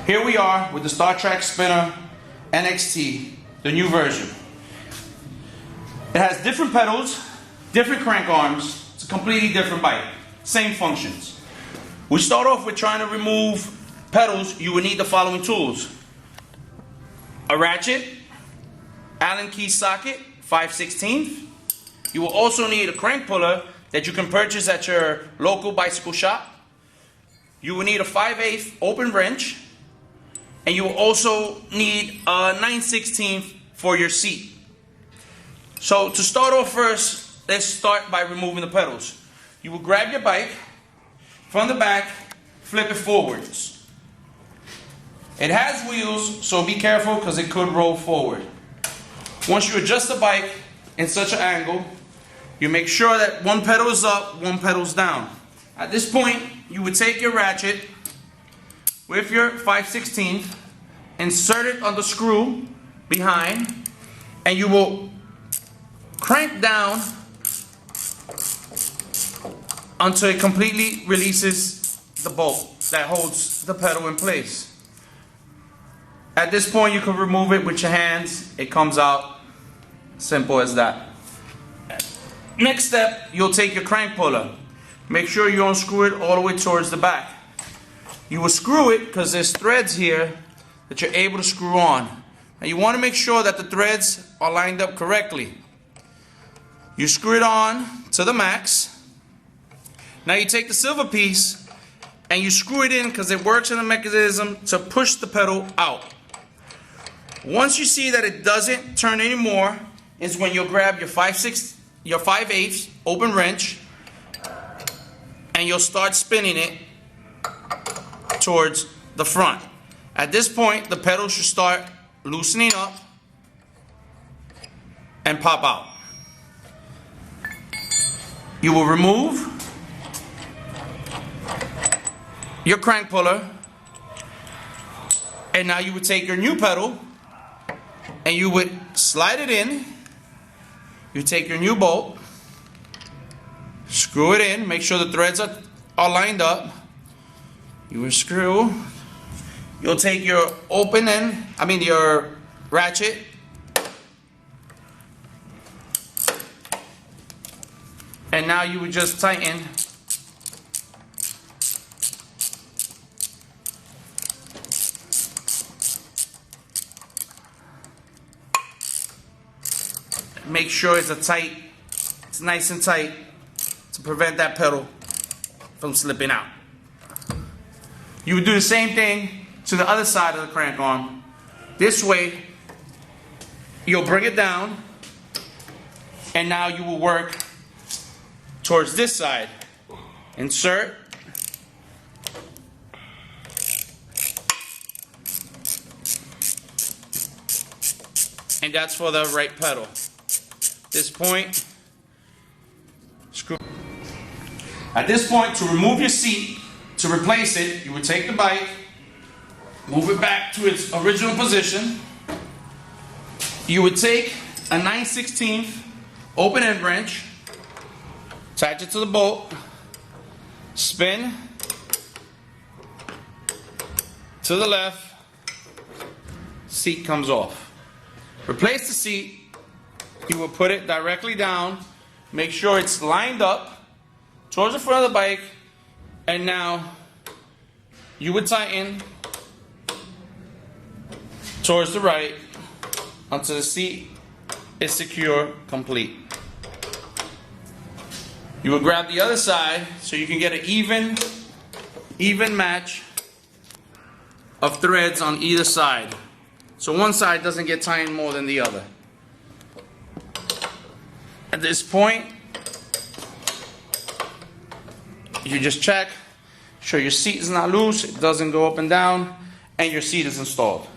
here we are with the Star Trek Spinner NXT, the new version. It has different pedals, different crank arms. It's a completely different bike. Same functions. We start off with trying to remove pedals. You will need the following tools: a ratchet, Allen key socket, 5/16. You will also need a crank puller that you can purchase at your local bicycle shop. You will need a 5/8 open wrench, and you will also need a 9/16 for your seat. So to start off first, let's start by removing the pedals. You will grab your bike from the back, flip it forwards. It has wheels, so be careful because it could roll forward. Once you adjust the bike in such an angle, you make sure that one pedal is up, one pedal is down. At this point, you would take your ratchet with your 5/16, insert it on the screw behind, and you will crank down until it completely releases the bolt that holds the pedal in place. At this point, you can remove it with your hands. It comes out simple as that. Next step, you'll take your crank puller. Make sure you unscrew it all the way towards the back. You will screw it because there's threads here that you're able to screw on. Now you want to make sure that the threads are lined up correctly. You screw it on to the max. Now you take the silver piece and you screw it in because it works in the mechanism to push the pedal out. Once you see that it doesn't turn anymore is when you'll grab your 5/8 open wrench and you'll start spinning it towards the front. At this point, the pedal should start loosening up and pop out. You will remove your crank puller, and now you would take your new pedal and you would slide it in. You take your new bolt, screw it in, make sure the threads are lined up. You will screw. You'll take your your ratchet, and now you would just tighten make sure it's nice and tight to prevent that pedal from slipping out. You would do the same thing to the other side of the crank arm. This way, you'll bring it down, and now you will work towards this side. Insert. And that's for the right pedal. This point, screw. At this point, to remove your seat, to replace it, you would take the bike, move it back to its original position. You would take a 9/16 open end wrench, attach it to the bolt, spin to the left, seat comes off. Replace the seat. You will put it directly down, make sure it's lined up towards the front of the bike, and now you would tighten towards the right until the seat is secure, complete. You will grab the other side so you can get an even match of threads on either side, so one side doesn't get tightened more than the other. At this point, you just check, sure your seat is not loose, it doesn't go up and down, and your seat is installed.